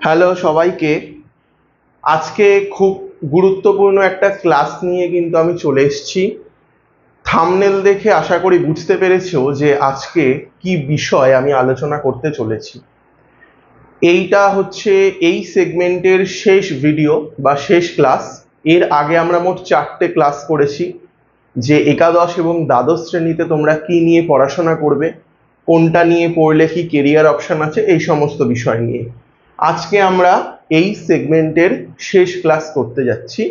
Hello সবাইকে। আজকে খুব গুরুত্বপূর্ণ একটা ক্লাস নিয়ে কিন্তু আমি চলে এসেছি। থাম্বনেল দেখে আশা করি বুঝতে পেরেছো যে আজকে কি বিষয় আমি আলোচনা করতে চলেছি। এইটা হচ্ছে এই সেগমেন্টের শেষ ভিডিও বা শেষ ক্লাস। এর আগে আমরা মোট 4টে ক্লাস করেছি, যে একাদশ এবং দ্বাদশ শ্রেণীতে তোমরা কি নিয়ে পড়াশোনা করবে, কোনটা নিয়ে পড়লে কি কেরিয়ার অপশন আছে, এই সমস্ত বিষয় নিয়ে। আজকে আমরা এই সেগমেন্টের শেষ ক্লাস করতে যাচ্ছি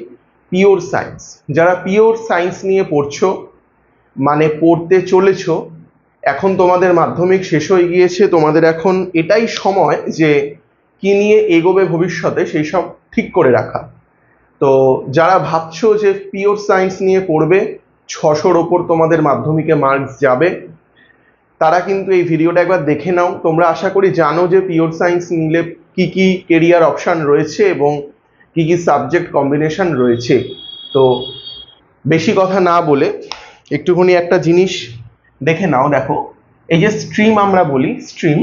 পিওর সায়েন্স। যারা পিওর সায়েন্স নিয়ে পড়ছো মানে পড়তে চলেছো, এখন তোমাদের মাধ্যমিক শেষ হয়ে গিয়েছে, তোমাদের এখন এটাই সময় যে কি নিয়ে এগোবে ভবিষ্যতে সেই সব ঠিক করে রাখা। তো যারা ভাবছো যে পিওর সায়েন্স নিয়ে পড়বে, 600-র ওপর তোমাদের মাধ্যমিকে মার্কস যাবে, তারা কিন্তু এই ভিডিওটা একবার দেখে নাও। তোমরা আশা করি জানো যে পিওর সায়েন্স নিলে কি কি কেরিয়ার অপশন রয়েছে এবং কি কি সাবজেক্ট কম্বিনেশন রয়েছে। তো বেশি কথা না বলে একটুখানি একটা জিনিস দেখে নাও। দেখো, এই যে স্ট্রিম আমরা বলি, স্ট্রিম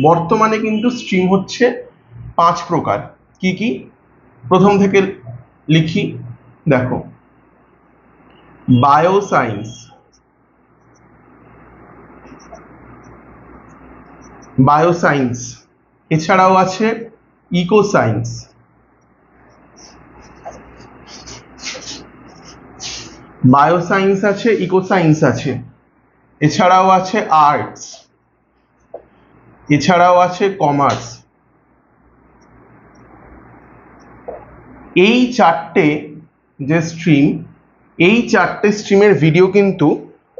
বর্তমানে কিন্তু স্ট্রিম হচ্ছে 5 প্রকার। কি কি? প্রথম থেকে লিখি, দেখো, বায়োসায়েন্স, বায়োসায়েন্স এছাড়াও আছে ইকো সায়েন্স, বায়োসায়েন্স আছে, ইকো সায়েন্স আছে, এছাড়াও আছে আর্টস, এছাড়াও আছে কমার্স। এই 4টে যে স্ট্রিম, এই 4টে স্ট্রিমের ভিডিও কিন্তু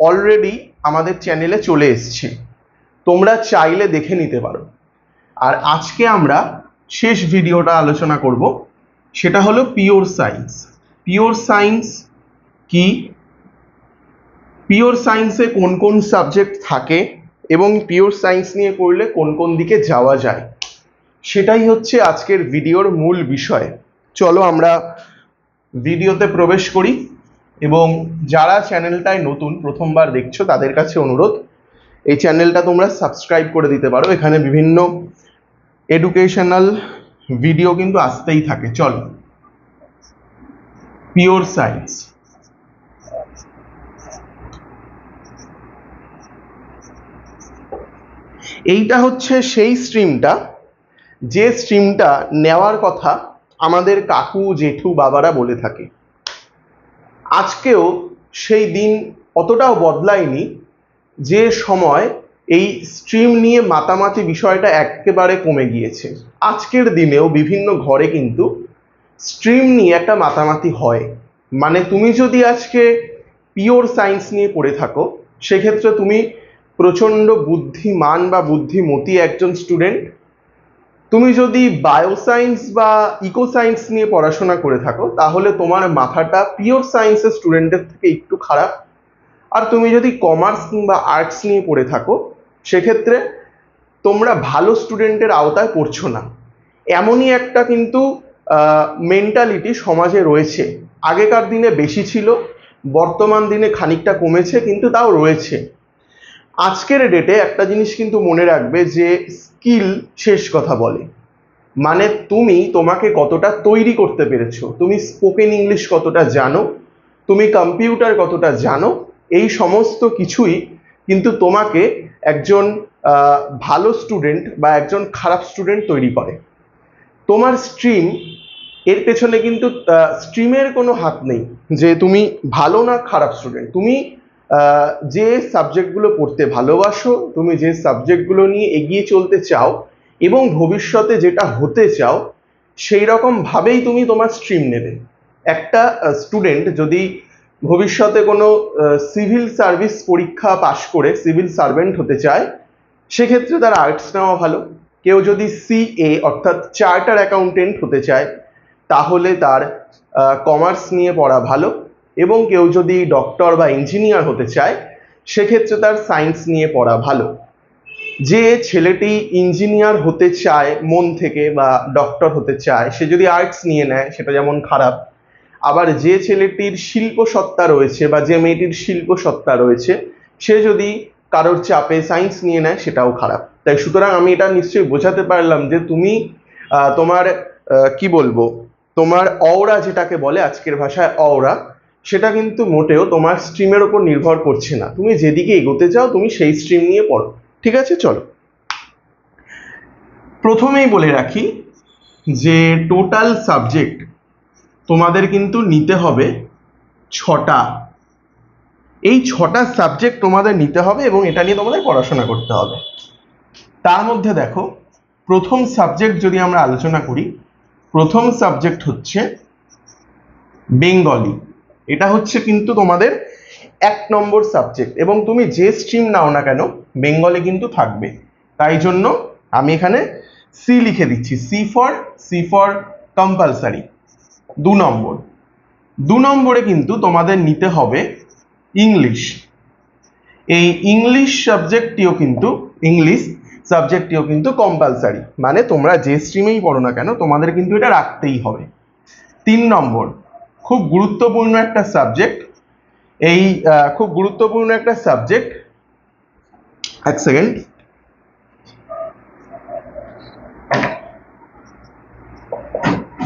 অলরেডি আমাদের চ্যানেলে চলে এসছে, তোমরা চাইলে দেখে নিতে পারো। আর আজকে আমরা শেষ ভিডিওটা আলোচনা করব, সেটা হলো পিওর সায়েন্স। পিওর সায়েন্স কি, পিওর সায়েন্সে কোন কোন সাবজেক্ট থাকে এবং পিওর সায়েন্স নিয়ে পড়লে কোন কোন দিকে যাওয়া যায়, সেটাই হচ্ছে আজকের ভিডিওর মূল বিষয়। চলো আমরা ভিডিওতে প্রবেশ করি। এবং যারা চ্যানেলটায় নতুন, প্রথমবার দেখছো, তাদের কাছে অনুরোধ, এই চ্যানেলটা তোমরা সাবস্ক্রাইব করে দিতে পারো। এখানে বিভিন্ন এডুকেশনাল ভিডিও কিন্তু আসতেই থাকে। চলো, পিওর সায়েন্স। এইটা হচ্ছে সেই স্ট্রিমটা, যে স্ট্রিমটা নেওয়ার কথা আমাদের কাকু, জেঠু, বাবারা বলে থাকে। আজকেও সেই দিন অতটাও বদলায়নি যে সময় এই স্ট্রিম নিয়ে মাতামাতি বিষয়টা একেবারে কমে গিয়েছে। আজকের দিনেও বিভিন্ন ঘরে কিন্তু স্ট্রিম নিয়ে একটা মাতামাতি হয়। মানে তুমি যদি আজকে পিওর সায়েন্স নিয়ে পড়ে থাকো, সেক্ষেত্রে তুমি প্রচণ্ড বুদ্ধিমান বা বুদ্ধিমতী একজন স্টুডেন্ট। তুমি যদি বায়োসায়েন্স বা ইকো সায়েন্স নিয়ে পড়াশোনা করে থাকো, তাহলে তোমার মাথাটা পিওর সায়েন্সের স্টুডেন্টের থেকে একটু খারাপ। আর তুমি যদি কমার্স কিংবা আর্টস নিয়ে পড়ে থাকো, সেক্ষেত্রে তোমরা ভালো স্টুডেন্টের আওতায় পড়ছো না। এমনই একটা কিন্তু মেন্টালিটি সমাজে রয়েছে। আগেকার দিনে বেশি ছিল, বর্তমান দিনে খানিকটা কমেছে, কিন্তু তাও রয়েছে। আজকের ডেটে একটা জিনিস কিন্তু মনে রাখবে যে স্কিল শেষ কথা বলে। মানে তুমি তোমাকে কতটা তৈরি করতে পেরেছো, তুমি স্পোকেন ইংলিশ কতটা জানো, তুমি কম্পিউটার কতটা জানো, এই সমস্ত কিছুই কিন্তু তোমাকে একজন ভালো স্টুডেন্ট বা একজন খারাপ স্টুডেন্ট তৈরি করে। তোমার স্ট্রিম, এর পেছনে কিন্তু স্ট্রিমের কোনো হাত নেই যে তুমি ভালো না খারাপ স্টুডেন্ট। তুমি যে সাবজেক্টগুলো পড়তে ভালোবাসো, তুমি যে সাবজেক্টগুলো নিয়ে এগিয়ে চলতে চাও এবং ভবিষ্যতে যেটা হতে চাও, সেই রকম ভাবেই তুমি তোমার স্ট্রিম নেবে। একটা স্টুডেন্ট যদি ভবিষ্যতে কোনো সিভিল সার্ভিস পরীক্ষা পাশ করে সিভিল সার্ভেন্ট হতে চায়, সেক্ষেত্রে তার আর্টস নেওয়া ভালো। কেউ যদি সিএ অর্থাৎ চার্টার অ্যাকাউন্টেন্ট হতে চায়, তাহলে তার কমার্স নিয়ে পড়া ভালো। এবং কেউ যদি ডক্টর বা ইঞ্জিনিয়ার হতে চায়, সেক্ষেত্রে তার সায়েন্স নিয়ে পড়া ভালো। যে ছেলেটি ইঞ্জিনিয়ার হতে চায় মন থেকে বা ডক্টর হতে চায়, সে যদি আর্টস নিয়ে নেয়, সেটা যেমন খারাপ। আবার যে ছেলেটির শিল্প সত্তা রয়েছে বা যে মেয়েটির শিল্প সত্তা রয়েছে, সে যদি কারোর চাপে সায়েন্স নিয়ে নেয়, সেটাও খারাপ। তাই সুতরাং আমি এটা নিশ্চয়ই বোঝাতে পারলাম যে তুমি তোমার কি বলবো, তোমার অওরা যেটাকে বলে আজকের ভাষায় অওরা, সেটা কিন্তু মোটেও তোমার স্ট্রিমের ওপর নির্ভর করছে না। তুমি যেদিকে এগোতে চাও তুমি সেই স্ট্রিম নিয়ে পড়ো। ঠিক আছে, চলো প্রথমেই বলে রাখি যে টোটাল সাবজেক্ট তোমাদের কিন্তু নিতে হবে 6টা। এই 6টা সাবজেক্ট তোমাদের নিতে হবে এবং এটা নিয়ে তোমাদের পড়াশোনা করতে হবে। তার মধ্যে দেখো, প্রথম সাবজেক্ট যদি আমরা আলোচনা করি, প্রথম সাবজেক্ট হচ্ছে বেঙ্গলি। এটা হচ্ছে কিন্তু তোমাদের 1 নম্বর সাবজেক্ট, এবং তুমি যে স্ট্রিম নাও না কেন বেঙ্গলি কিন্তু থাকবে। তাই জন্য আমি এখানে সি লিখে দিচ্ছি, সি ফর কম্পালসারি। 2 নম্বর, 2 নম্বরে কিন্তু তোমাদের নিতে হবে ইংলিশ। এই ইংলিশ সাবজেক্টটিও কিন্তু কম্পালসারি, মানে তোমরা যে স্ট্রিমেই পড়ো না কেন তোমাদের কিন্তু এটা রাখতেই হবে। 3 নম্বর, খুব গুরুত্বপূর্ণ একটা সাবজেক্ট, এক সেকেন্ড,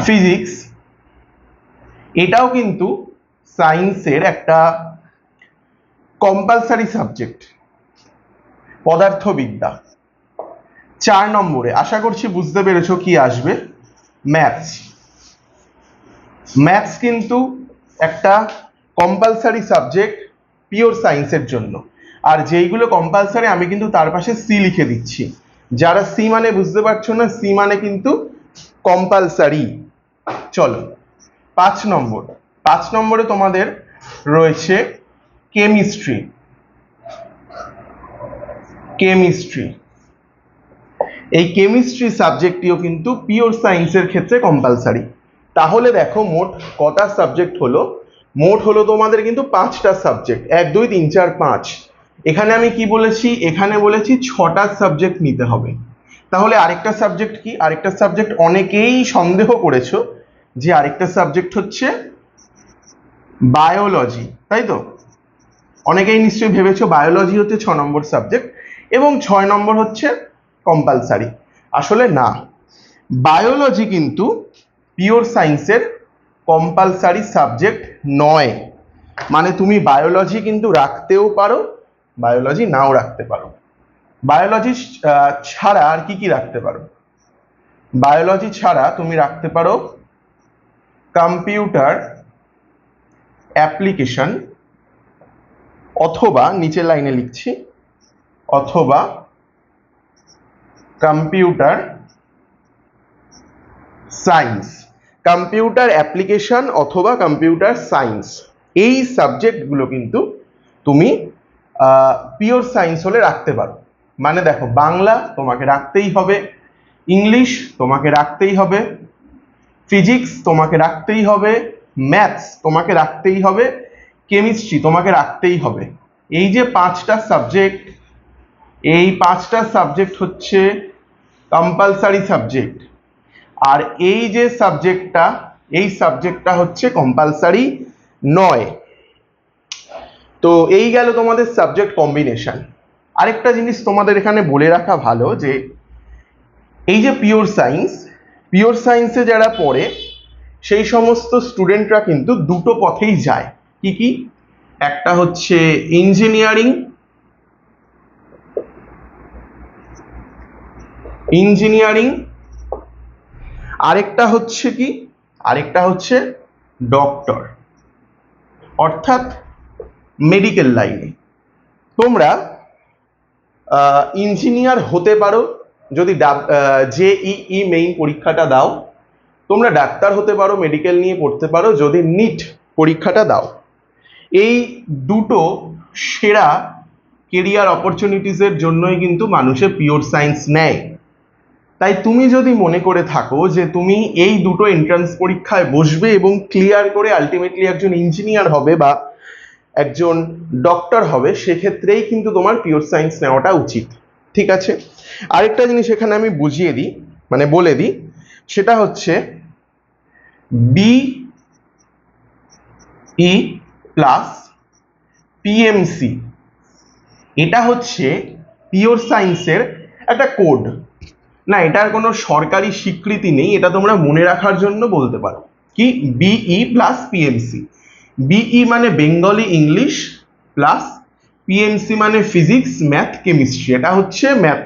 ফিজিক্স। এটাও কিন্তু সায়েন্সের একটা কম্পালসারি সাবজেক্ট, পদার্থবিদ্যা। 4 নম্বরে আশা করছি বুঝতে পেরেছো কি আসবে, ম্যাথস। ম্যাথস কিন্তু একটা কম্পালসারি সাবজেক্ট পিওর সায়েন্সের জন্য, আর যেইগুলো কম্পালসারি আমি কিন্তু তার পাশে সি লিখে দিচ্ছি। যারা সি মানে বুঝতে পারছো না, সি মানে কিন্তু কম্পালসারি। চলো 5 নম্বর, 5 নম্বরে তোমাদের রয়েছে কেমিস্ট্রি। এই কেমিস্ট্রি সাবজেক্টটিও কিন্তু পিওর সায়েন্সের ক্ষেত্রে কম্পালসারি। তাহলে দেখো মোট কটা সাবজেক্ট হলো, মোট হলো তোমাদের কিন্তু 5টা সাবজেক্ট, 1 2 3 4 5। এখানে আমি কি বলেছি, এখানে বলেছি 6টা সাবজেক্ট নিতে হবে। তাহলে আরেকটা সাবজেক্ট কি, আরেকটা সাবজেক্ট অনেকেই সন্দেহ করেছো যে আরেকটা সাবজেক্ট হচ্ছে বায়োলজি, তাই তো? অনেকেই নিশ্চয়ই ভেবেছো বায়োলজি হচ্ছে 6 নম্বর সাবজেক্ট এবং 6 নম্বর হচ্ছে কম্পালসারি। আসলে না, বায়োলজি কিন্তু পিওর সায়েন্সের কম্পালসারি সাবজেক্ট নয়। মানে তুমি বায়োলজি কিন্তু রাখতেও পারো, বায়োলজি নাও রাখতে পারো। বায়োলজি ছাড়া আর কি কি রাখতে পারো, বায়োলজি ছাড়া তুমি রাখতে পারো কম্পিউটার অ্যাপ্লিকেশন, অথবা নিচের লাইনে লিখছি, অথবা কম্পিউটার সায়েন্স। কম্পিউটার অ্যাপ্লিকেশন অথবা কম্পিউটার সায়েন্স, এই সাবজেক্টগুলো কিন্তু তুমি পিওর সায়েন্স হলে রাখতে পারো। মানে দেখো, বাংলা তোমাকে রাখতেই হবে, ইংলিশ তোমাকে রাখতেই হবে, ফিজিক্স তোমাকে রাখতেই হবে, ম্যাথস তোমাকে রাখতেই হবে, কেমিস্ট্রি তোমাকে রাখতেই হবে। এই যে 5টা সাবজেক্ট, এই 5টা সাবজেক্ট হচ্ছে কম্পালসারি সাবজেক্ট, আর এই যে সাবজেক্টটা, এই সাবজেক্টটা হচ্ছে কম্পালসারি নয়। তো এই গেল তোমাদের সাবজেক্ট কম্বিনেশন। আরেকটা জিনিস তোমাদের এখানে বলে রাখা ভালো যে এই যে পিওর সায়েন্সে যারা পড়ে সেই সমস্ত স্টুডেন্টরা কিন্তু দুটো পথেই যায়। কি কি? একটা হচ্ছে ইঞ্জিনিয়ারিং, আরেকটা হচ্ছে কি, আরেকটা হচ্ছে ডক্টর, অর্থাৎ মেডিকেল লাইনে। তোমরা ইঞ্জিনিয়ার হতে পারো যদি জেইই মেইন পরীক্ষাটা দাও, তোমরা ডাক্তার হতে পারো, মেডিকেল নিয়ে পড়তে পারো যদি নিট পরীক্ষাটা দাও। এই দুটো সেরা কেরিয়ার অপরচুনিটিসের জন্যই কিন্তু মানুষের পিওর সায়েন্স নেয়। তাই তুমি যদি মনে করে থাকো যে তুমি এই দুটো এন্ট্রান্স পরীক্ষায় বসবে এবং ক্লিয়ার করে আলটিমেটলি একজন ইঞ্জিনিয়ার হবে বা একজন ডক্টর হবে, সেক্ষেত্রেই কিন্তু তোমার পিওর সায়েন্স নেওয়াটা উচিত। ঠিক আছে, আরেকটা জিনিস এখানে আমি বুঝিয়ে দিই, মানে বলে দিই, সেটা হচ্ছে BE প্লাস PMC। এটা হচ্ছে পিওর সায়েন্সের একটা কোড। না, এটার কোনো সরকারি স্বীকৃতি নেই, এটা তোমরা মনে রাখার জন্য বলতে পারো কি বিই প্লাস পিএমসি। বিই মানে বেঙ্গলি ইংলিশ প্লাস পিএমসি মানে ফিজিক্স ম্যাথ কেমিস্ট্রি। এটা হচ্ছে ম্যাথ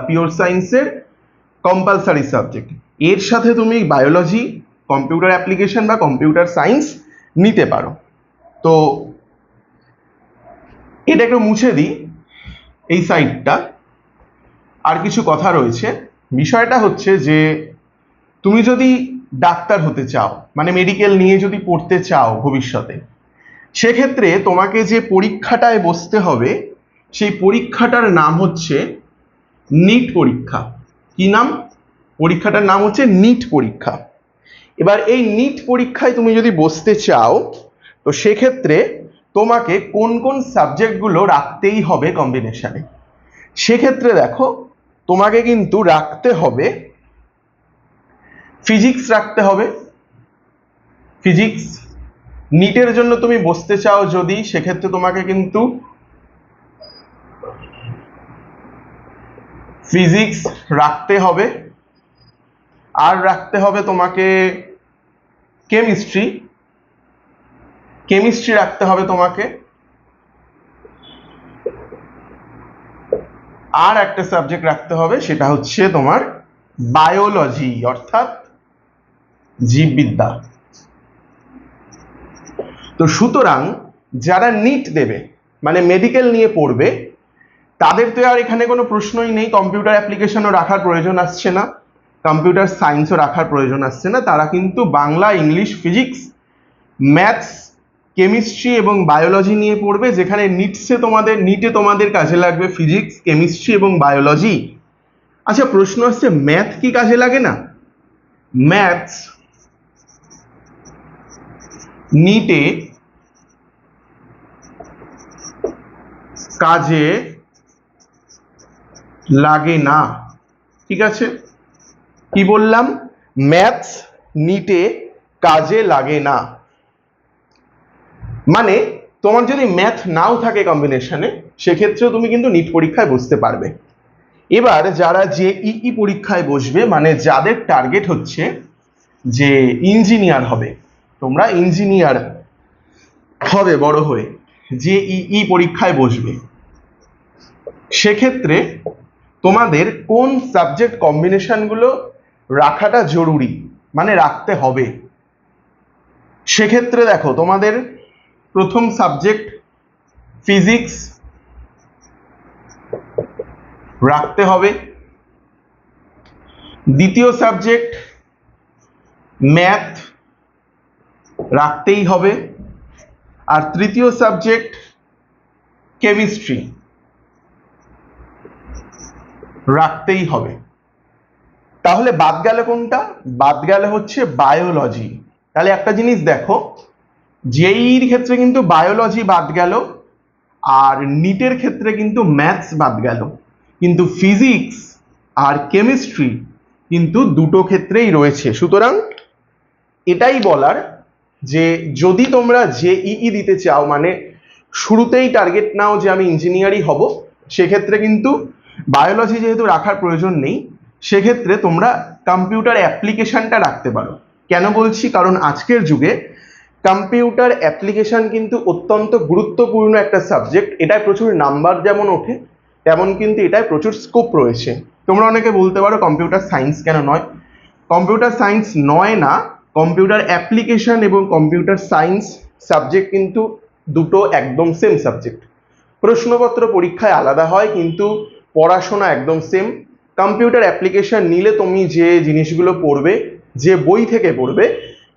পিওর সায়েন্সের কম্পালসারি সাবজেক্ট। এর সাথে তুমি বায়োলজি, কম্পিউটার অ্যাপ্লিকেশন বা কম্পিউটার সায়েন্স নিতে পারো। তো এটা একটু মুছে দিই এই সাইডটা। আর কিছু কথা রয়েছে। বিষয়টা হচ্ছে যে তুমি যদি ডাক্তার হতে চাও, মানে মেডিকেল নিয়ে যদি পড়তে চাও ভবিষ্যতে, সেক্ষেত্রে তোমাকে যে পরীক্ষাটায় বসতে হবে সেই পরীক্ষাটার নাম হচ্ছে নিট পরীক্ষা। কি নাম? পরীক্ষাটার নাম হচ্ছে নিট পরীক্ষা। এবার এই নিট পরীক্ষায় তুমি যদি বসতে চাও, তো সেক্ষেত্রে তোমাকে কোন কোন সাবজেক্টগুলো রাখতেই হবে কম্বিনেশনে। সেক্ষেত্রে দেখো, তোমাকে কিন্তু রাখতে হবে ফিজিক্স, রাখতে হবে ফিজিক্স। নিটের জন্য তুমি বসতে চাও যদি, সেক্ষেত্রে তোমাকে কিন্তু ফিজিক্স রাখতে হবে। আর রাখতে হবে তোমাকে কেমিস্ট্রি রাখতে হবে তোমাকে। আর একটা সাবজেক্ট রাখতে হবে, সেটা হচ্ছে তোমার বায়োলজি, অর্থাৎ জীববিদ্যা। তো সুতরাং যারা নিট দেবে, মানে মেডিকেল নিয়ে পড়বে, তাদের তো আর এখানে কোনো প্রশ্নই নেই, কম্পিউটার অ্যাপ্লিকেশনও রাখার প্রয়োজন আসছে না, কম্পিউটার সায়েন্সও রাখার প্রয়োজন আসছে না। তারা কিন্তু Bangla, English, physics, maths, chemistry এবং বায়োলজি নিয়ে পড়বে, যেখানে নিটে তোমাদের কাজে লাগবে ফিজিক্স, কেমিস্ট্রি এবং বায়োলজি। আচ্ছা, প্রশ্ন আসছে ম্যাথ কি কাজে লাগে না? ম্যাথস নিটে কাজে লাগে না। ঠিক আছে, কি বললাম? ম্যাথস নিটে কাজে লাগে না। মানে তোমার যদি ম্যাথ নাও থাকে কম্বিনেশনে, সেক্ষেত্রেও তুমি কিন্তু নিট পরীক্ষায় বসতে পারবে। এবার যারা জেইই পরীক্ষায় বসবে, মানে যাদের টার্গেট হচ্ছে যে ইঞ্জিনিয়ার হবে, তোমরা ইঞ্জিনিয়ার হবে বড় হয়ে, জেইই পরীক্ষায় বসবে, সেক্ষেত্রে তোমাদের কোন সাবজেক্ট কম্বিনেশনগুলো রাখাটা জরুরি, মানে রাখতে হবে। সেক্ষেত্রে দেখো, তোমাদের প্রথম সাবজেক্ট ফিজিক্স রাখতে হবে, দ্বিতীয় সাবজেক্ট ম্যাথ রাখতেই হবে, আর তৃতীয় সাবজেক্ট কেমিস্ট্রি রাখতেই হবে। তাহলে বাদ গেল কোনটা? বাদ গেল হচ্ছে বায়োলজি। তাহলে একটা জিনিস দেখো, জেইর ক্ষেত্রে কিন্তু বায়োলজি বাদ গেল, আর নিটের ক্ষেত্রে কিন্তু ম্যাথস বাদ গেল, কিন্তু ফিজিক্স আর কেমিস্ট্রি কিন্তু দুটো ক্ষেত্রেই রয়েছে। সুতরাং এটাই বলার যে যদি তোমরা জেইই দিতে চাও, মানে শুরুতেই টার্গেট নাও যে আমি ইঞ্জিনিয়ারই হব, সেক্ষেত্রে কিন্তু বায়োলজি যেহেতু রাখার প্রয়োজন নেই, সেক্ষেত্রে তোমরা কম্পিউটার অ্যাপ্লিকেশনটা রাখতে পারো। কেন বলছি? কারণ আজকের যুগে কম্পিউটার অ্যাপ্লিকেশন কিন্তু অত্যন্ত গুরুত্বপূর্ণ একটা সাবজেক্ট। এটায় প্রচুর নাম্বার যেমন ওঠে, তেমন কিন্তু এটায় প্রচুর স্কোপ রয়েছে। তোমরা অনেকে বলতে পারো কম্পিউটার সায়েন্স কেন নয়? কম্পিউটার সায়েন্স নয় না, কম্পিউটার অ্যাপ্লিকেশন এবং কম্পিউটার সায়েন্স সাবজেক্ট কিন্তু দুটো একদম সেম সাবজেক্ট। প্রশ্নপত্র পরীক্ষায় আলাদা হয়, কিন্তু পড়াশোনা একদম সেম। কম্পিউটার অ্যাপ্লিকেশন নিলে তুমি যে জিনিসগুলো পড়বে, যে বই থেকে পড়বে,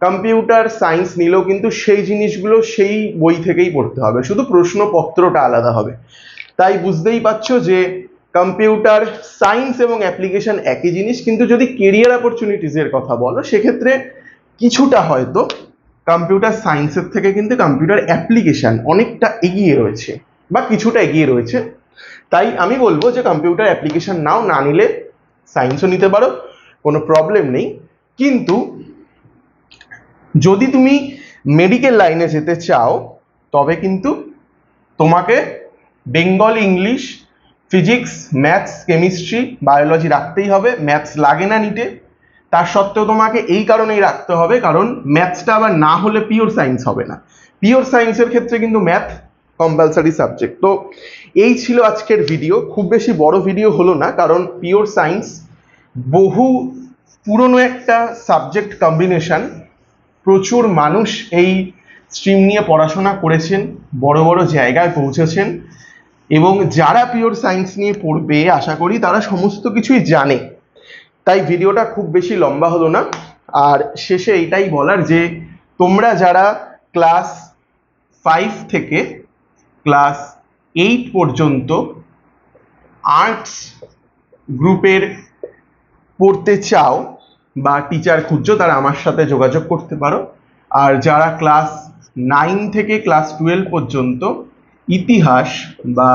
কম্পিউটার সায়েন্স নিলেও কিন্তু সেই জিনিসগুলো সেই বই থেকেই পড়তে হবে, শুধু প্রশ্নপত্রটা আলাদা হবে। তাই বুঝতেই পারছো যে কম্পিউটার সায়েন্স এবং অ্যাপ্লিকেশন একই জিনিস, কিন্তু যদি কেরিয়ার অপরচুনিটিজের কথা বলো, সেক্ষেত্রে কিছুটা হয়তো কম্পিউটার সায়েন্সের থেকে কিন্তু কম্পিউটার অ্যাপ্লিকেশন অনেকটা এগিয়ে রয়েছে বা কিছুটা এগিয়ে রয়েছে। তাই আমি বলবো যে কম্পিউটার অ্যাপ্লিকেশন নাও, না নিলে সায়েন্সও নিতে পারো, কোনো প্রবলেম নেই। কিন্তু যদি তুমি মেডিকেল লাইনে যেতে চাও, তবে কিন্তু তোমাকে Bengali English physics, maths, chemistry, biology রাখতেই হবে। ম্যাথস লাগে না নিটে, তার সত্ত্বেও তোমাকে এই কারণেই রাখতে হবে কারণ ম্যাথসটা আবার না হলে পিওর সায়েন্স হবে না। পিওর সায়েন্সের ক্ষেত্রে কিন্তু ম্যাথ কম্পালসারি সাবজেক্ট। তো এই ছিল আজকের ভিডিও। খুব বেশি বড় ভিডিও হলো না কারণ পিওর সায়েন্স বহু পুরনো একটা সাবজেক্ট কম্বিনেশন। প্রচুর মানুষ এই স্ট্রিম নিয়ে পড়াশোনা করেছেন, বড় বড় জায়গায় পৌঁছেছেন, এবং যারা পিওর সায়েন্স নিয়ে পড়বে আশা করি তারা সমস্ত কিছুই জানে। তাই ভিডিওটা খুব বেশি লম্বা হলো না। আর শেষে এইটাই বলার যে তোমরা যারা ক্লাস 5 থেকে ক্লাস 8 পর্যন্ত আর্টস গ্রুপের পড়তে চাও বা টিচার খুঁজছো তারা আমার সাথে যোগাযোগ করতে পারো। আর যারা ক্লাস 9 থেকে ক্লাস 12 পর্যন্ত ইতিহাস বা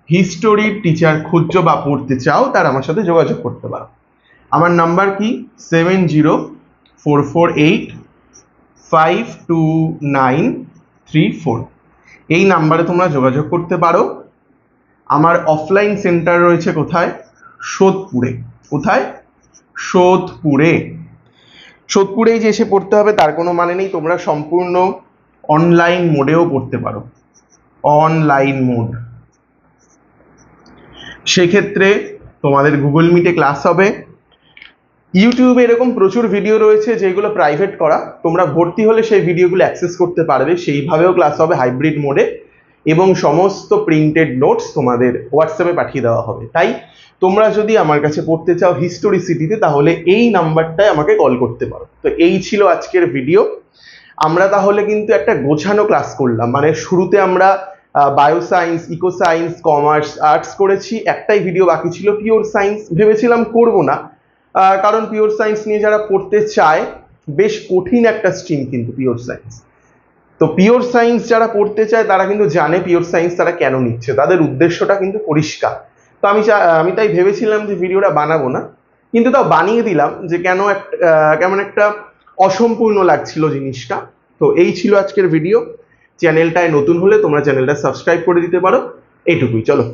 হিস্টোরির টিচার খুঁজছো বা পড়তে চাও তারা আমার সাথে যোগাযোগ করতে পারো। আমার নাম্বার কি 7044852934। এই নাম্বারে তোমরা যোগাযোগ করতে পারো। আমার অফলাইন সেন্টার রয়েছে কোথায়? সোদপুরে। কোথায়? সোদপুরে। সোদপুরেই যে এসে পড়তে হবে তার কোনো মানে নেই, তোমরা সম্পূর্ণ অনলাইন মোডেও পড়তে পারো, অনলাইন মোড। সেক্ষেত্রে তোমাদের গুগল মিটে ক্লাস হবে। ইউটিউবে এরকম প্রচুর ভিডিও রয়েছে যেগুলো প্রাইভেট করা, তোমরা ভর্তি হলে সেই ভিডিওগুলো অ্যাক্সেস করতে পারবে। সেইভাবেও ক্লাস হবে হাইব্রিড মোডে, এবং সমস্ত প্রিন্টেড নোটস তোমাদের হোয়াটসঅ্যাপে পাঠিয়ে দেওয়া হবে। তাই তোমরা যদি আমার কাছে পড়তে চাও হিস্টোরিসিটিতে তাহলে এই নাম্বারটায় আমাকে কল করতে পারো। তো এই ছিল আজকের ভিডিও। আমরা তাহলে কিন্তু একটা গোছানো ক্লাস করলাম, মানে শুরুতে আমরা bio science, eco science, commerce, arts করেছি, একটাই ভিডিও বাকি ছিল পিওর সায়েন্স। ভেবেছিলাম করব না, কারণ পিওর সায়েন্স নিয়ে যারা পড়তে চায় বেশ কঠিন একটা স্ট্রিম কিন্তু পিওর সায়েন্স। তো পিওর সায়েন্স যারা পড়তে চায় তারা কিন্তু জানে পিওর সায়েন্স তারা কেন নিচ্ছে, তাদের উদ্দেশ্যটা কিন্তু পরিষ্কার। তো আমি তাই ভেবেছিলাম যে ভিডিওটা বানাবো না, কিন্তু তাও বানিয়ে দিলাম যে কেমন একটা অসম্পূর্ণ লাগছিল জিনিসটা। তো এই ছিল আজকের ভিডিও। চ্যানেলটায় নতুন হলে তোমরা চ্যানেলটা সাবস্ক্রাইব করে দিতে পারো। এইটুকুই, চলো।